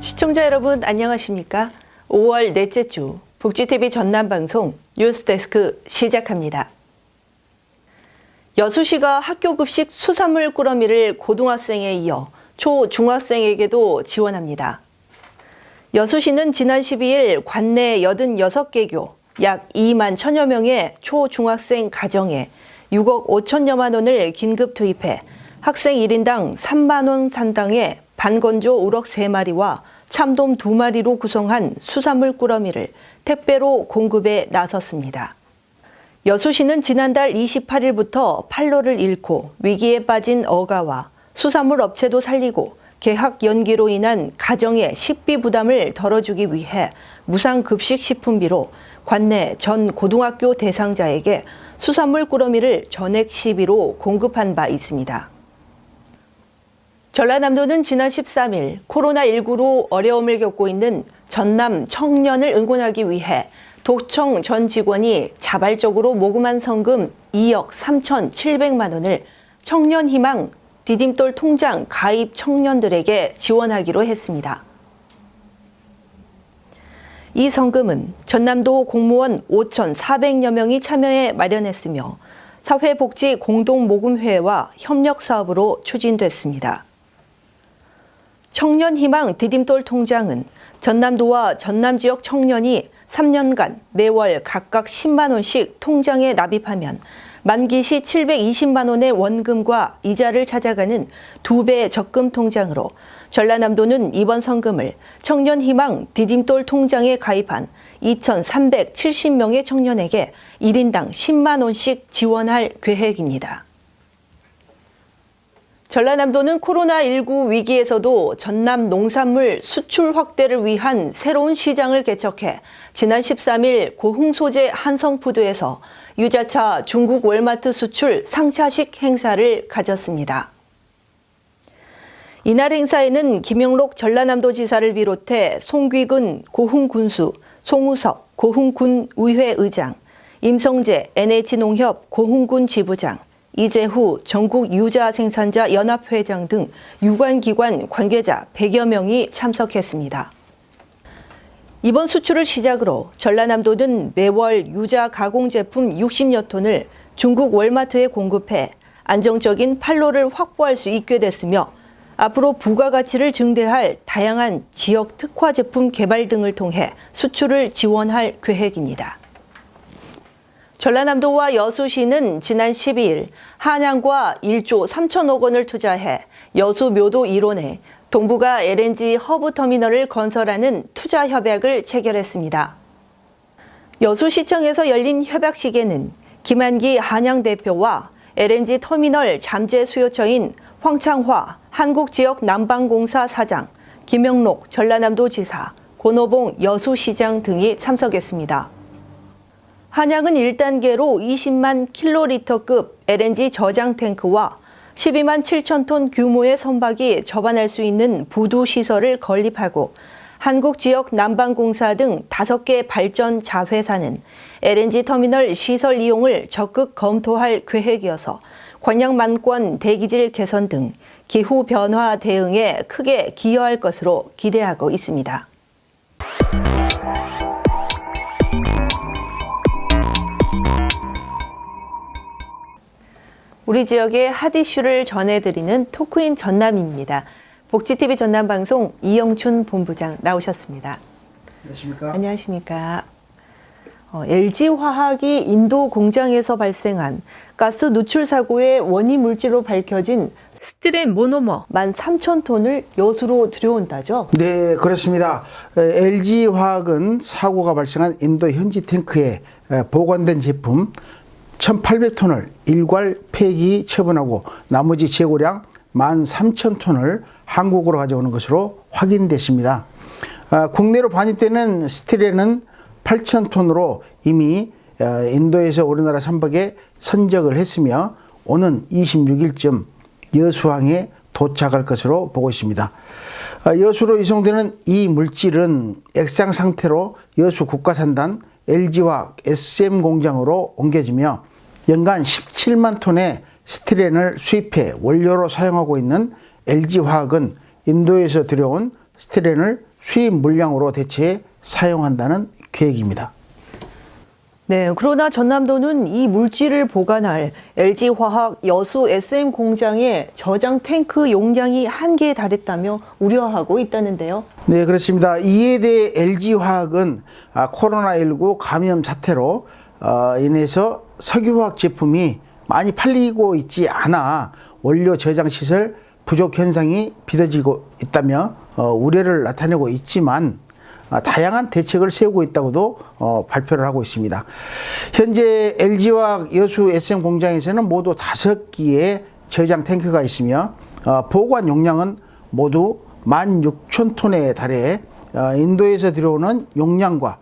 시청자 여러분 안녕하십니까? 5월 넷째 주 복지TV 전남방송 뉴스데스크 시작합니다. 여수시가 학교급식 수산물 꾸러미를 고등학생에 이어 초, 중학생에게도 지원합니다. 여수시는 지난 12일 관내 86개교 약 2만 1천여 명의 초, 중학생 가정에 6억 5천여만 원을 긴급 투입해 학생 1인당 3만 원 상당의 반건조 우럭 3마리와 참돔 2마리로 구성한 수산물 꾸러미를 택배로 공급에 나섰습니다. 여수시는 지난달 28일부터 판로를 잃고 위기에 빠진 어가와 수산물 업체도 살리고 개학 연기로 인한 가정의 식비 부담을 덜어주기 위해 무상급식 식품비로 관내 전 고등학교 대상자에게 수산물 꾸러미를 전액 시비로 공급한 바 있습니다. 전라남도는 지난 13일 코로나19로 어려움을 겪고 있는 전남 청년을 응원하기 위해 도청 전 직원이 자발적으로 모금한 성금 2억 3,700만 원을 청년희망 디딤돌 통장 가입 청년들에게 지원하기로 했습니다. 이 성금은 전남도 공무원 5,400여 명이 참여해 마련했으며 사회복지공동모금회와 협력사업으로 추진됐습니다. 청년희망 디딤돌 통장은 전남도와 전남 지역 청년이 3년간 매월 각각 10만 원씩 통장에 납입하면 만기 시 720만 원의 원금과 이자를 찾아가는 2배 적금 통장으로 전라남도는 이번 성금을 청년희망 디딤돌 통장에 가입한 2,370명의 청년에게 1인당 10만 원씩 지원할 계획입니다. 전라남도는 코로나19 위기에서도 전남 농산물 수출 확대를 위한 새로운 시장을 개척해 지난 13일 고흥 소재 한성푸드에서 유자차 중국 월마트 수출 상차식 행사를 가졌습니다. 이날 행사에는 김영록 전라남도지사를 비롯해 송귀근 고흥군수, 송우석 고흥군의회 의장, 임성재 NH농협 고흥군 지부장, 이재후 전국 유자 생산자 연합회장 등 유관기관 관계자 100여 명이 참석했습니다. 이번 수출을 시작으로 전라남도는 매월 유자 가공 제품 60여 톤을 중국 월마트에 공급해 안정적인 판로를 확보할 수 있게 됐으며 앞으로 부가가치를 증대할 다양한 지역 특화 제품 개발 등을 통해 수출을 지원할 계획입니다. 전라남도와 여수시는 지난 12일 한양과 1조 3천억 원을 투자해 여수 묘도 1호내 동북아 LNG 허브 터미널을 건설하는 투자 협약을 체결했습니다. 여수시청에서 열린 협약식에는 김한기 한양 대표와 LNG 터미널 잠재 수요처인 황창화 한국지역 남방공사 사장, 김영록 전라남도지사, 권오봉 여수시장 등이 참석했습니다. 한양은 1단계로 20만 킬로리터급 LNG 저장 탱크와 12만 7천 톤 규모의 선박이 접안할 수 있는 부두 시설을 건립하고 한국 지역 남방공사 등 5개 발전 자회사는 LNG 터미널 시설 이용을 적극 검토할 계획이어서 관양만권 대기질 개선 등 기후 변화 대응에 크게 기여할 것으로 기대하고 있습니다. 우리 지역의 핫 이슈를 전해드리는 토크인 전남입니다. 복지TV 전남방송 이영춘 본부장 나오셨습니다. 안녕하십니까? 안녕하십니까? LG화학이 인도 공장에서 발생한 가스 누출 사고의 원인 물질로 밝혀진 스티렌 모노머 13,000톤을 여수로 들여온다죠? 네, 그렇습니다. LG화학은 사고가 발생한 인도 현지 탱크에 보관된 제품 1,800톤을 일괄 폐기 처분하고 나머지 재고량 13,000톤을 한국으로 가져오는 것으로 확인됐습니다. 국내로 반입되는 스티렌은 8,000톤으로 이미 인도에서 우리나라 선박에 선적을 했으며 오는 26일쯤 여수항에 도착할 것으로 보고 있습니다. 여수로 이송되는 이 물질은 액상 상태로 여수 국가산단 LG화학 SM 공장으로 옮겨지며 연간 17만 톤의 스티렌을 수입해 원료로 사용하고 있는 LG화학은 인도에서 들여온 스티렌을 수입 물량으로 대체해 사용한다는 계획입니다. 네, 그러나 전남도는 이 물질을 보관할 LG화학 여수 SM 공장의 저장 탱크 용량이 한계에 달했다며 우려하고 있다는데요. 네, 그렇습니다. 이에 대해 LG화학은 코로나19 감염 사태로 인해서 석유화학 제품이 많이 팔리고 있지 않아 원료 저장 시설 부족 현상이 빚어지고 있다며 우려를 나타내고 있지만 다양한 대책을 세우고 있다고도 발표를 하고 있습니다. 현재 LG화학 여수 SM 공장에서는 모두 5기의 저장 탱크가 있으며 보관 용량은 모두 16,000톤에 달해 인도에서 들어오는 용량과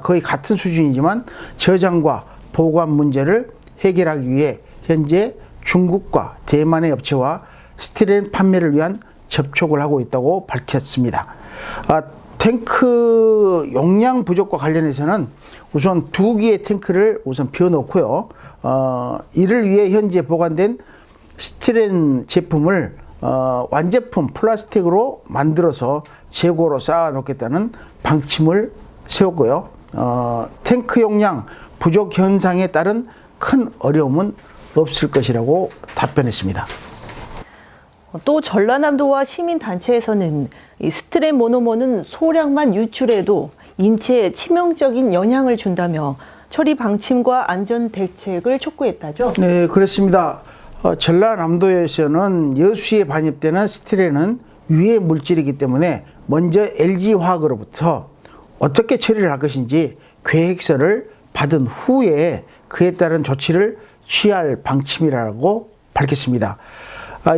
거의 같은 수준이지만 저장과 보관 문제를 해결하기 위해 현재 중국과 대만의 업체와 스티렌 판매를 위한 접촉을 하고 있다고 밝혔습니다. 탱크 용량 부족과 관련해서는 우선 2기의 탱크를 우선 비워놓고요. 이를 위해 현재 보관된 스티렌 제품을 완제품 플라스틱으로 만들어서 재고로 쌓아놓겠다는 방침을 세웠고요. 탱크 용량 부족 현상에 따른 큰 어려움은 없을 것이라고 답변했습니다. 또 전라남도와 시민단체에서는 이 스트랩 모노머는 소량만 유출해도 인체에 치명적인 영향을 준다며 처리 방침과 안전 대책을 촉구했다죠. 네, 그렇습니다. 전라남도에서는 여수에 반입되는 스티렌은 유해 물질이기 때문에 먼저 LG화학으로부터 어떻게 처리를 할 것인지 계획서를 받은 후에 그에 따른 조치를 취할 방침이라고 밝혔습니다.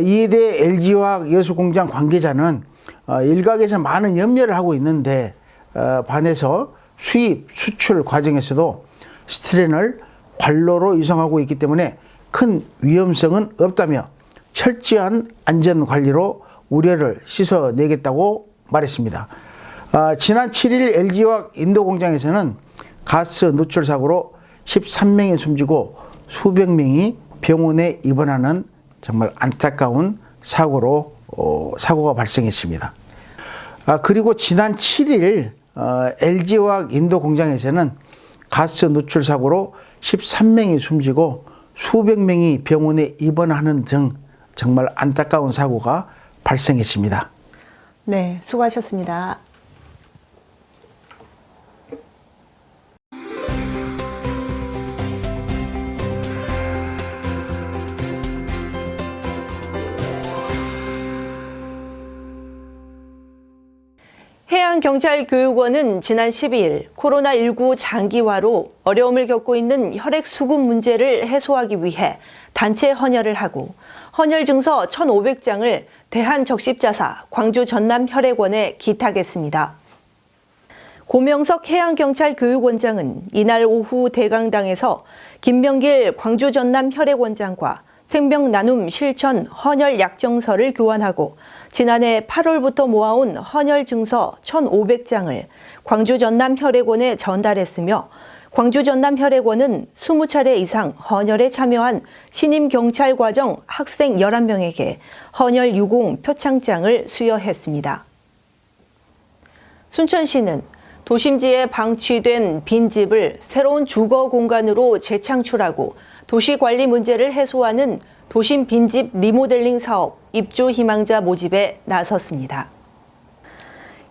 이에 대해 LG화학 여수공장 관계자는 일각에서 많은 염려를 하고 있는데 반해서 수입, 수출 과정에서도 스티렌을 관로로 유통하고 있기 때문에 큰 위험성은 없다며 철저한 안전관리로 우려를 씻어내겠다고 말했습니다. 지난 7일 LG화학 인도공장에서는 가스 누출 사고로 13명이 숨지고 수백 명이 병원에 입원하는 정말 안타까운 사고가 발생했습니다. 그리고 지난 7일 LG화학 인도 공장에서는 가스 누출 사고로 13명이 숨지고 수백 명이 병원에 입원하는 등 정말 안타까운 사고가 발생했습니다. 네, 수고하셨습니다. 해양경찰교육원은 지난 12일 코로나19 장기화로 어려움을 겪고 있는 혈액 수급 문제를 해소하기 위해 단체 헌혈을 하고 헌혈 증서 1,500장을 대한적십자사 광주 전남혈액원에 기탁했습니다. 고명석 해양경찰교육원장은 이날 오후 대강당에서 김명길 광주 전남혈액원장과 생명나눔 실천 헌혈 약정서를 교환하고 지난해 8월부터 모아온 헌혈 증서 1,500장을 광주 전남혈액원에 전달했으며 광주 전남혈액원은 20차례 이상 헌혈에 참여한 신임 경찰과정 학생 11명에게 헌혈 유공 표창장을 수여했습니다. 순천시는 도심지에 방치된 빈집을 새로운 주거 공간으로 재창출하고 도시관리 문제를 해소하는 도심 빈집 리모델링 사업 입주 희망자 모집에 나섰습니다.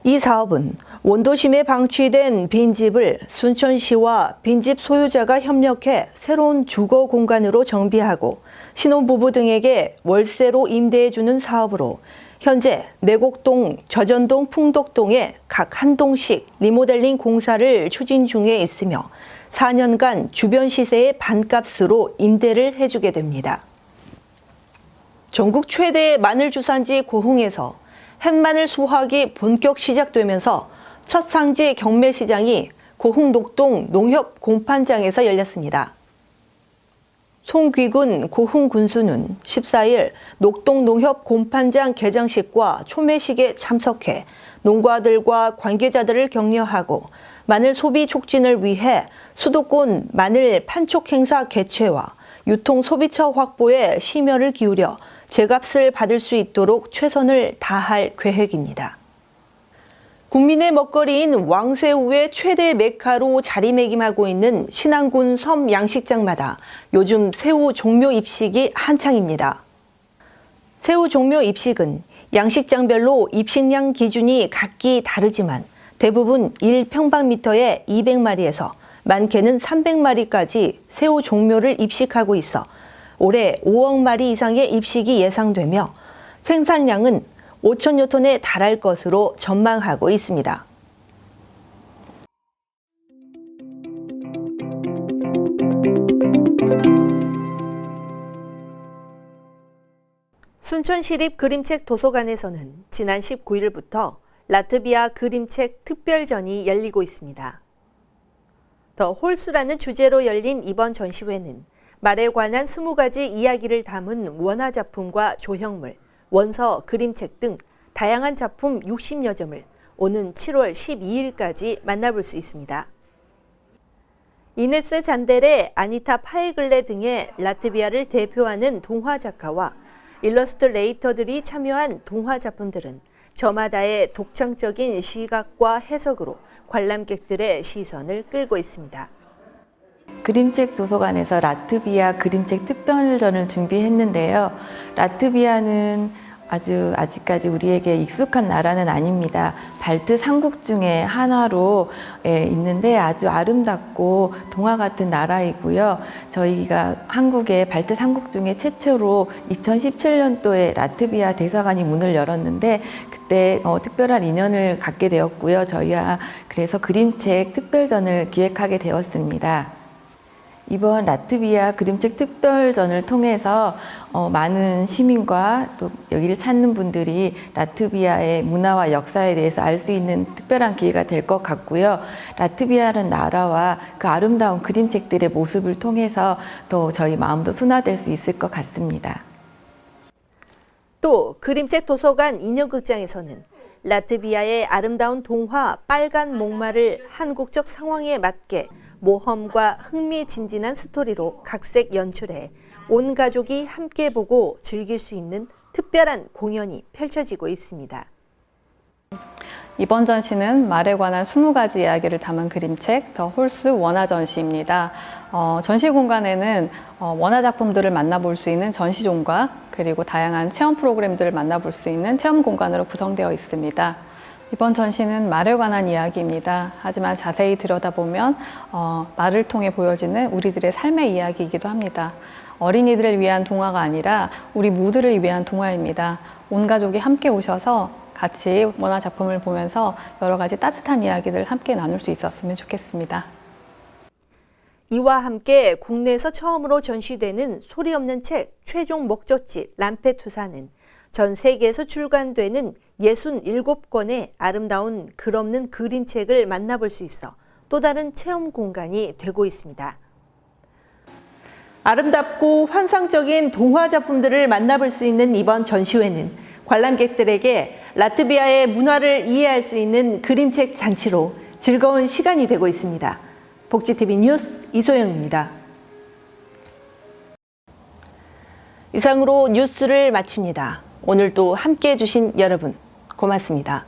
이 사업은 원도심에 방치된 빈집을 순천시와 빈집 소유자가 협력해 새로운 주거 공간으로 정비하고 신혼부부 등에게 월세로 임대해주는 사업으로 현재 내곡동, 저전동, 풍덕동에 각 한 동씩 리모델링 공사를 추진 중에 있으며 4년간 주변 시세의 반값으로 임대를 해주게 됩니다. 전국 최대의 마늘 주산지 고흥에서 햇마늘 수확이 본격 시작되면서 첫 상지 경매 시장이 고흥 녹동 농협 공판장에서 열렸습니다. 송귀군 고흥 군수는 14일 녹동 농협 공판장 개장식과 초매식에 참석해 농가들과 관계자들을 격려하고 마늘 소비 촉진을 위해 수도권 마늘 판촉 행사 개최와 유통 소비처 확보에 심혈을 기울여 제값을 받을 수 있도록 최선을 다할 계획입니다. 국민의 먹거리인 왕새우의 최대 메카로 자리매김하고 있는 신안군 섬 양식장마다 요즘 새우 종묘 입식이 한창입니다. 새우 종묘 입식은 양식장별로 입식량 기준이 각기 다르지만 대부분 1평방미터에 200마리에서 많게는 300마리까지 새우 종묘를 입식하고 있어 올해 5억 마리 이상의 입식이 예상되며 생산량은 5천여 톤에 달할 것으로 전망하고 있습니다. 순천시립 그림책 도서관에서는 지난 19일부터 라트비아 그림책 특별전이 열리고 있습니다. 더 홀수라는 주제로 열린 이번 전시회는 말에 관한 20가지 이야기를 담은 원화작품과 조형물, 원서, 그림책 등 다양한 작품 60여 점을 오는 7월 12일까지 만나볼 수 있습니다. 이네스 잔데레, 아니타 파에글레 등의 라트비아를 대표하는 동화 작가와 일러스트레이터들이 참여한 동화 작품들은 저마다의 독창적인 시각과 해석으로 관람객들의 시선을 끌고 있습니다. 그림책 도서관에서 라트비아 그림책 특별전을 준비했는데요. 라트비아는 아직까지 우리에게 익숙한 나라는 아닙니다. 발트 삼국 중에 하나로 있는데 아주 아름답고 동화 같은 나라이고요. 저희가 한국의 발트 삼국 중에 최초로 2017년도에 라트비아 대사관이 문을 열었는데 그때 특별한 인연을 갖게 되었고요. 저희와 그래서 그림책 특별전을 기획하게 되었습니다. 이번 라트비아 그림책 특별전을 통해서 많은 시민과 또 여기를 찾는 분들이 라트비아의 문화와 역사에 대해서 알 수 있는 특별한 기회가 될 것 같고요. 라트비아라는 나라와 그 아름다운 그림책들의 모습을 통해서 또 저희 마음도 순화될 수 있을 것 같습니다. 또 그림책 도서관 인형극장에서는 라트비아의 아름다운 동화 빨간 목마를 한국적 상황에 맞게 모험과 흥미진진한 스토리로 각색 연출해 온 가족이 함께 보고 즐길 수 있는 특별한 공연이 펼쳐지고 있습니다. 이번 전시는 말에 관한 20가지 이야기를 담은 그림책 더 홀스 원화 전시입니다. 전시 공간에는 원화 작품들을 만나볼 수 있는 전시존과 그리고 다양한 체험 프로그램들을 만나볼 수 있는 체험 공간으로 구성되어 있습니다. 이번 전시는 말에 관한 이야기입니다. 하지만 자세히 들여다보면 말을 통해 보여지는 우리들의 삶의 이야기이기도 합니다. 어린이들을 위한 동화가 아니라 우리 모두를 위한 동화입니다. 온 가족이 함께 오셔서 같이 원화 작품을 보면서 여러 가지 따뜻한 이야기를 함께 나눌 수 있었으면 좋겠습니다. 이와 함께 국내에서 처음으로 전시되는 소리 없는 책 최종 목적지 람페투사는 전 세계에서 출간되는 67권의 아름다운 글 없는 그림책을 만나볼 수 있어 또 다른 체험 공간이 되고 있습니다. 아름답고 환상적인 동화 작품들을 만나볼 수 있는 이번 전시회는 관람객들에게 라트비아의 문화를 이해할 수 있는 그림책 잔치로 즐거운 시간이 되고 있습니다. 복지TV 뉴스 이소영입니다. 이상으로 뉴스를 마칩니다. 오늘도 함께해 주신 여러분 고맙습니다.